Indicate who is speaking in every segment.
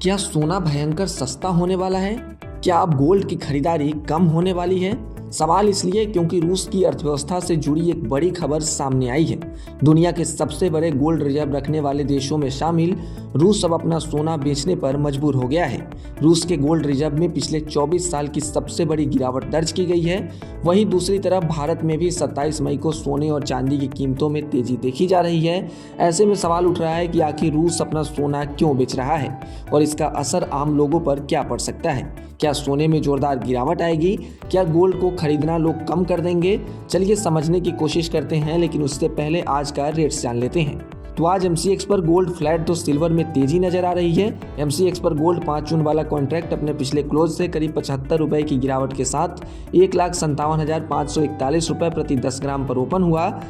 Speaker 1: क्या सोना भयंकर सस्ता होने वाला है? क्या अब गोल्ड की खरीदारी कम होने वाली है? सवाल इसलिए क्योंकि रूस की अर्थव्यवस्था से जुड़ी एक बड़ी खबर सामने आई है। दुनिया के सबसे बड़े गोल्ड रिजर्व रखने वाले देशों में शामिल रूस अब अपना सोना बेचने पर मजबूर हो गया है। रूस के गोल्ड रिजर्व में पिछले 24 साल की सबसे बड़ी गिरावट दर्ज की गई है। वहीं दूसरी तरफ भारत में भी 27 मई को सोने और चांदी की कीमतों में तेजी देखी जा रही है। ऐसे में सवाल उठ रहा है कि आखिर रूस अपना सोना क्यों बेच रहा है और इसका असर आम लोगों पर क्या पड़ सकता है। क्या सोने में जोरदार गिरावट आएगी? क्या गोल्ड को खरीदना लोग कम कर देंगे? चलिए समझने की कोशिश करते हैं, लेकिन उससे पहले आज का रेट्स जान लेते हैं। तो आज MCX पर गोल्ड फ्लैट तो सिल्वर में तेजी नजर आ रही है। MCX पर गोल्ड 5 जून वाला कॉन्ट्रैक्ट अपने पिछले क्लोज से करीब 75 रुपए की गिरावट के साथ 1,57,541 रुपए प्रति 10 ग्राम पर ओपन हुआ।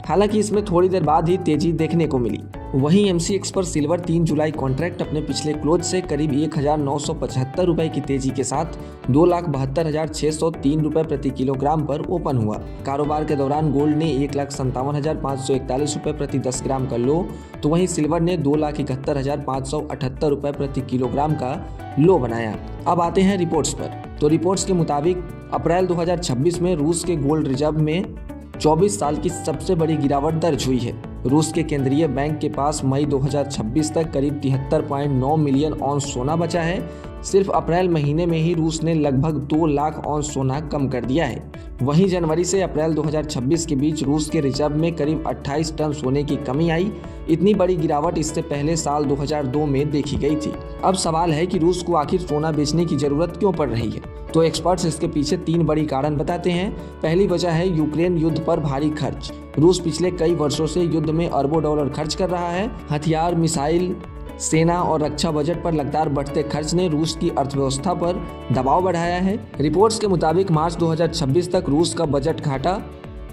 Speaker 1: हालांकि इसमें थोड़ी देर बाद ही तेजी देखने को मिली। वहीं MCX पर सिल्वर 3 जुलाई कॉन्ट्रैक्ट अपने पिछले क्लोज से करीब 1,975 रुपए की तेजी के साथ 2,72,603 रुपए प्रति किलोग्राम पर ओपन हुआ। कारोबार के दौरान गोल्ड ने 1,57,541 रुपए प्रति 10 ग्राम का लो, तो वहीं सिल्वर ने 2,71,578 रुपए प्रति किलोग्राम का लो बनाया। अब आते हैं रिपोर्ट्स पर। तो रिपोर्ट्स के मुताबिक अप्रैल 2026 में रूस के गोल्ड रिजर्व में 24 साल की सबसे बड़ी गिरावट दर्ज हुई है। रूस के केंद्रीय बैंक के पास मई 2026 तक करीब 73.9 मिलियन औंस सोना बचा है। सिर्फ अप्रैल महीने में ही रूस ने लगभग 2 लाख औंस सोना कम कर दिया है। वहीं जनवरी से अप्रैल 2026 के बीच रूस के रिजर्व में करीब 28 टन सोने की कमी आई। इतनी बड़ी गिरावट इससे पहले साल 2002 में देखी गई थी। अब सवाल है कि रूस को आखिर सोना बेचने की जरूरत क्यों पड़ रही है? तो एक्सपर्ट्स इसके पीछे 3 बड़ी कारण बताते हैं। पहली वजह है यूक्रेन युद्ध पर भारी खर्च। रूस पिछले कई वर्षों से युद्ध में अरबों डॉलर खर्च कर रहा है। हथियार, मिसाइल, सेना और रक्षा बजट पर लगातार बढ़ते खर्च ने रूस की अर्थव्यवस्था पर दबाव बढ़ाया है। रिपोर्ट्स के मुताबिक मार्च 2026 तक रूस का बजट घाटा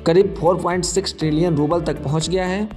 Speaker 1: करीब 4.6 ट्रिलियन रूबल तक पहुंच गया है।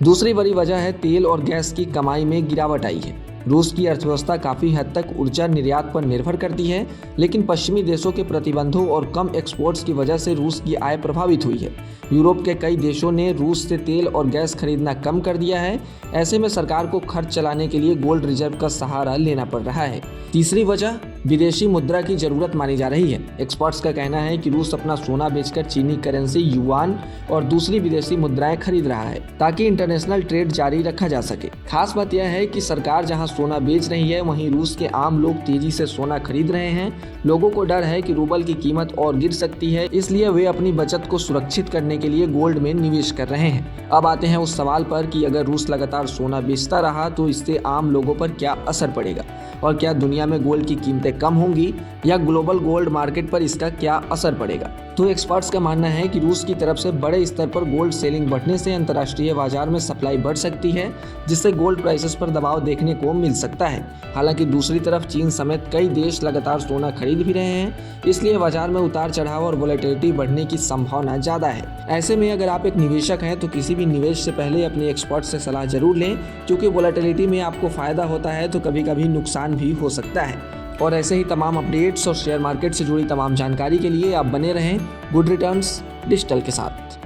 Speaker 1: दूसरी बड़ी वजह है तेल और गैस की कमाई में गिरावट आई है। रूस की अर्थव्यवस्था काफ़ी हद तक ऊर्जा निर्यात पर निर्भर करती है, लेकिन पश्चिमी देशों के प्रतिबंधों और कम एक्सपोर्ट्स की वजह से रूस की आय प्रभावित हुई है। यूरोप के कई देशों ने रूस से तेल और गैस खरीदना कम कर दिया है। ऐसे में सरकार को खर्च चलाने के लिए गोल्ड रिजर्व का सहारा लेना पड़ रहा है। तीसरी वजह विदेशी मुद्रा की जरूरत मानी जा रही है। एक्सपर्ट्स का कहना है कि रूस अपना सोना बेचकर चीनी करेंसी युआन और दूसरी विदेशी मुद्राएं खरीद रहा है ताकि इंटरनेशनल ट्रेड जारी रखा जा सके। खास बात यह है कि सरकार जहां सोना बेच रही है, वहीं रूस के आम लोग तेजी से सोना खरीद रहे हैं। लोगों को डर है कि रूबल की कीमत और गिर सकती है, इसलिए वे अपनी बचत को सुरक्षित करने के लिए गोल्ड में निवेश कर रहे हैं। अब आते हैं उस सवाल पर कि अगर रूस लगातार सोना बेचता रहा तो इससे आम लोगों पर क्या असर पड़ेगा और क्या दुनिया में गोल्ड की कीमतें कम होंगी या ग्लोबल गोल्ड मार्केट पर इसका क्या असर पड़ेगा। तो एक्सपर्ट्स का मानना है कि रूस की तरफ से बड़े स्तर पर गोल्ड सेलिंग बढ़ने से अंतर्राष्ट्रीय बाजार में सप्लाई बढ़ सकती है, जिससे गोल्ड प्राइसेस पर दबाव देखने को मिल सकता है। हालांकि दूसरी तरफ चीन समेत कई देश लगातार सोना खरीद भी रहे हैं, इसलिए बाजार में उतार चढ़ाव और वोलेटिलिटी बढ़ने की संभावना ज्यादा है। ऐसे में अगर आप एक निवेशक हैं तो किसी भी निवेश से पहले अपने एक्सपर्ट से सलाह जरूर लें, क्योंकि वोलेटिलिटी में आपको फायदा होता है तो कभी कभी नुकसान भी हो सकता है। और ऐसे ही तमाम अपडेट्स और शेयर मार्केट से जुड़ी तमाम जानकारी के लिए आप बने रहें गुड रिटर्न्स डिजिटल के साथ।